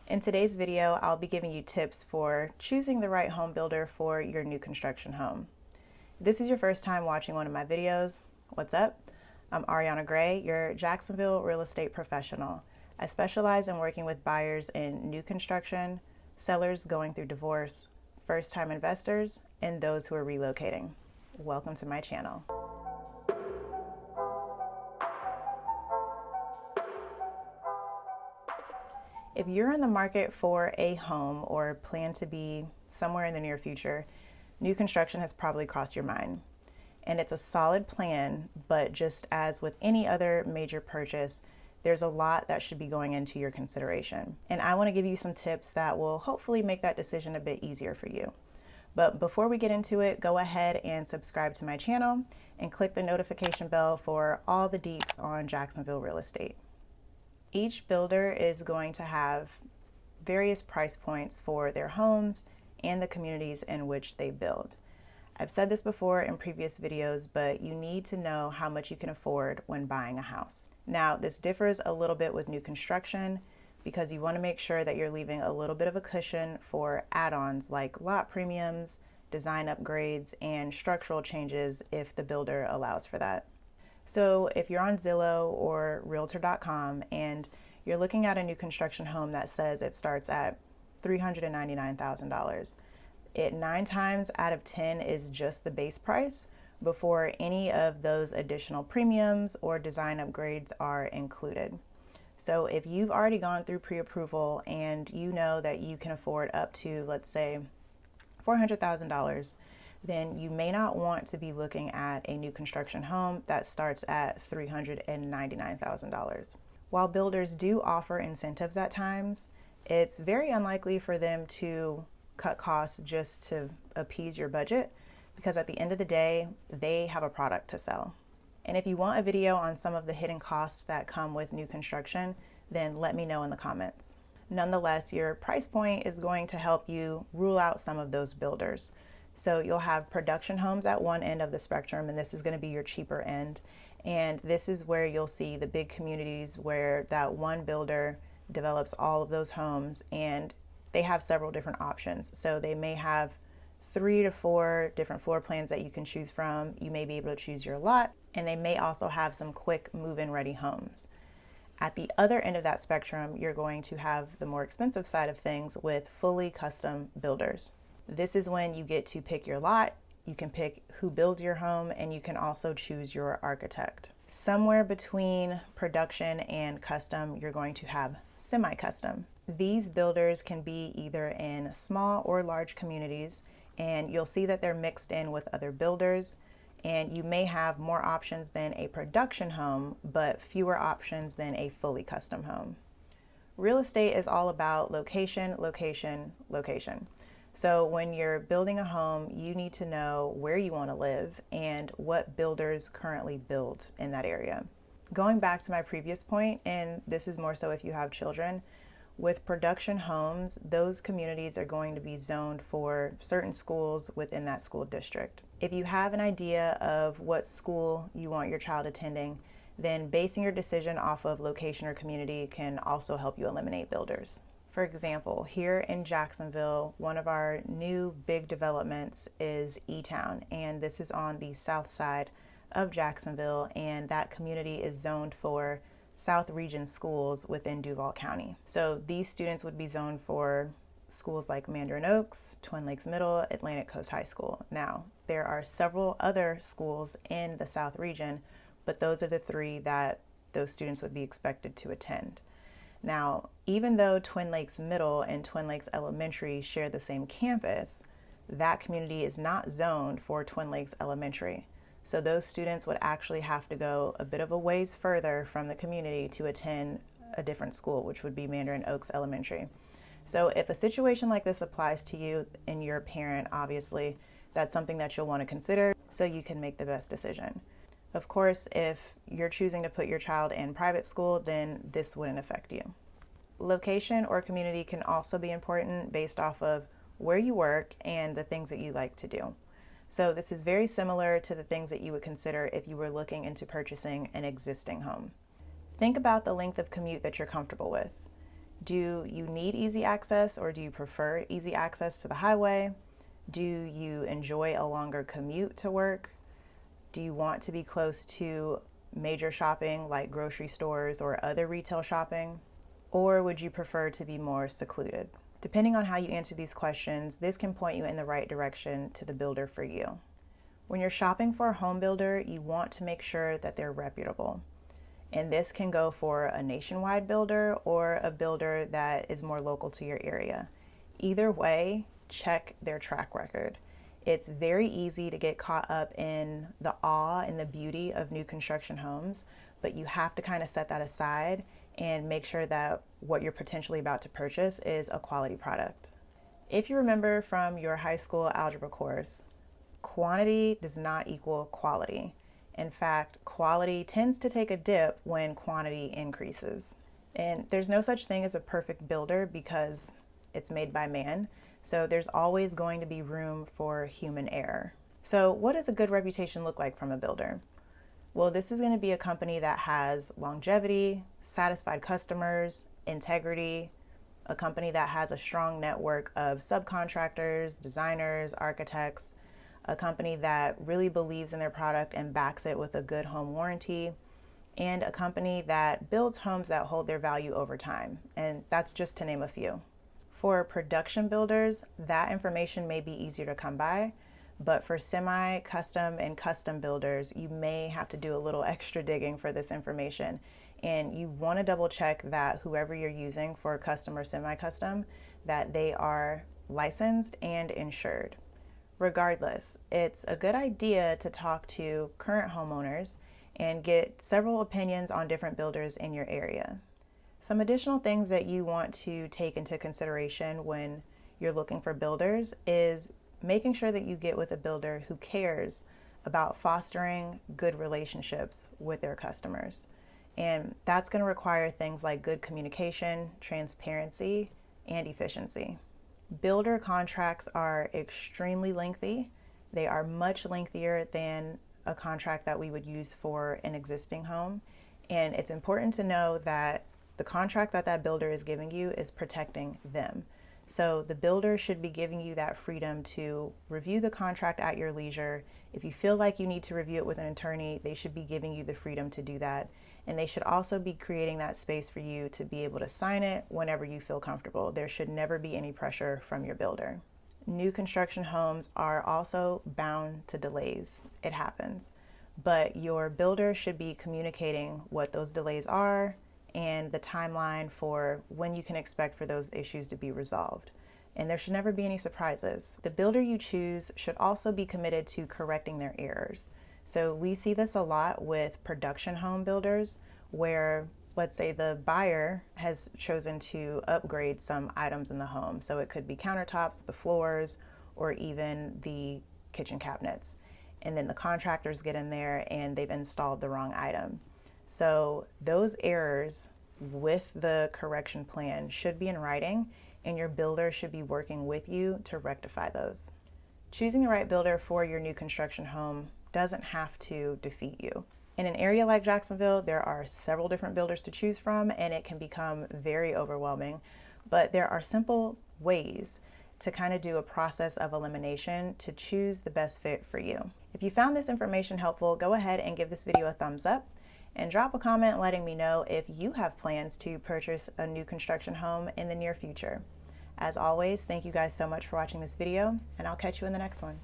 In today's video, I'll be giving you tips for choosing the right home builder for your new construction home. If this is your first time watching one of my videos, what's up? I'm Ariana Gray, your Jacksonville real estate professional. I specialize in working with buyers in new construction, sellers going through divorce, first-time investors, and those who are relocating. Welcome to my channel. If you're in the market for a home or plan to be somewhere in the near future, new construction has probably crossed your mind. And it's a solid plan, but just as with any other major purchase, there's a lot that should be going into your consideration. And I want to give you some tips that will hopefully make that decision a bit easier for you. But before we get into it, go ahead and subscribe to my channel and click the notification bell for all the deets on Jacksonville real estate. Each builder is going to have various price points for their homes and the communities in which they build. I've said this before in previous videos, but you need to know how much you can afford when buying a house. Now, this differs a little bit with new construction because you want to make sure that you're leaving a little bit of a cushion for add-ons like lot premiums, design upgrades, and structural changes if the builder allows for that. So if you're on Zillow or Realtor.com and you're looking at a new construction home that says it starts at $399,000, it 9 times out of 10 is just the base price before any of those additional premiums or design upgrades are included. So if you've already gone through pre-approval and you know that you can afford up to, let's say, $400,000, then you may not want to be looking at a new construction home that starts at $399,000. While builders do offer incentives at times, it's very unlikely for them to cut costs just to appease your budget because at the end of the day, they have a product to sell. And if you want a video on some of the hidden costs that come with new construction, then let me know in the comments. Nonetheless, your price point is going to help you rule out some of those builders. So you'll have production homes at one end of the spectrum, and this is going to be your cheaper end. And this is where you'll see the big communities where that one builder develops all of those homes, and they have several different options. So they may have 3 to 4 different floor plans that you can choose from. You may be able to choose your lot, and they may also have some quick move-in ready homes. At the other end of that spectrum, you're going to have the more expensive side of things with fully custom builders. This is when you get to pick your lot, you can pick who builds your home, and you can also choose your architect. Somewhere between production and custom, you're going to have semi-custom. These builders can be either in small or large communities, and you'll see that they're mixed in with other builders, and you may have more options than a production home, but fewer options than a fully custom home. Real estate is all about location, location, location. So when you're building a home, you need to know where you want to live and what builders currently build in that area. Going back to my previous point, and this is more so if you have children, with production homes, those communities are going to be zoned for certain schools within that school district. If you have an idea of what school you want your child attending, then basing your decision off of location or community can also help you eliminate builders. For example, here in Jacksonville, one of our new big developments is E-Town, and this is on the south side of Jacksonville, and that community is zoned for South Region schools within Duval County. So these students would be zoned for schools like Mandarin Oaks, Twin Lakes Middle, Atlantic Coast High School. Now, there are several other schools in the South Region, but those are the 3 that those students would be expected to attend. Now, even though Twin Lakes Middle and Twin Lakes Elementary share the same campus, that community is not zoned for Twin Lakes Elementary. So those students would actually have to go a bit of a ways further from the community to attend a different school, which would be Mandarin Oaks Elementary. So if a situation like this applies to you and you're a parent, obviously, that's something that you'll want to consider so you can make the best decision. Of course, if you're choosing to put your child in private school, then this wouldn't affect you. Location or community can also be important based off of where you work and the things that you like to do. So this is very similar to the things that you would consider if you were looking into purchasing an existing home. Think about the length of commute that you're comfortable with. Do you need easy access, or do you prefer easy access to the highway? Do you enjoy a longer commute to work? Do you want to be close to major shopping like grocery stores or other retail shopping? Or would you prefer to be more secluded? Depending on how you answer these questions, this can point you in the right direction to the builder for you. When you're shopping for a home builder, you want to make sure that they're reputable. And this can go for a nationwide builder or a builder that is more local to your area. Either way, check their track record. It's very easy to get caught up in the awe and the beauty of new construction homes, but you have to kind of set that aside and make sure that what you're potentially about to purchase is a quality product. If you remember from your high school algebra course, quantity does not equal quality. In fact, quality tends to take a dip when quantity increases. And there's no such thing as a perfect builder because it's made by man. So there's always going to be room for human error. So what does a good reputation look like from a builder? Well, this is going to be a company that has longevity, satisfied customers, integrity, a company that has a strong network of subcontractors, designers, architects, a company that really believes in their product and backs it with a good home warranty, and a company that builds homes that hold their value over time. And that's just to name a few. For production builders, that information may be easier to come by, but for semi-custom and custom builders, you may have to do a little extra digging for this information. And you want to double check that whoever you're using for custom or semi-custom, that they are licensed and insured. Regardless, it's a good idea to talk to current homeowners and get several opinions on different builders in your area. Some additional things that you want to take into consideration when you're looking for builders is making sure that you get with a builder who cares about fostering good relationships with their customers. And that's going to require things like good communication, transparency, and efficiency. Builder contracts are extremely lengthy. They are much lengthier than a contract that we would use for an existing home. And it's important to know that the contract that that builder is giving you is protecting them. So the builder should be giving you that freedom to review the contract at your leisure. If you feel like you need to review it with an attorney, they should be giving you the freedom to do that. And they should also be creating that space for you to be able to sign it whenever you feel comfortable. There should never be any pressure from your builder. New construction homes are also bound to delays. It happens. But your builder should be communicating what those delays are and the timeline for when you can expect for those issues to be resolved. And there should never be any surprises. The builder you choose should also be committed to correcting their errors. So we see this a lot with production home builders where, let's say, the buyer has chosen to upgrade some items in the home. So it could be countertops, the floors, or even the kitchen cabinets. And then the contractors get in there and they've installed the wrong item. So those errors with the correction plan should be in writing, and your builder should be working with you to rectify those. Choosing the right builder for your new construction home doesn't have to defeat you. In an area like Jacksonville, there are several different builders to choose from, and it can become very overwhelming, but there are simple ways to kind of do a process of elimination to choose the best fit for you. If you found this information helpful, go ahead and give this video a thumbs up and drop a comment letting me know if you have plans to purchase a new construction home in the near future. As always, thank you guys so much for watching this video, and I'll catch you in the next one.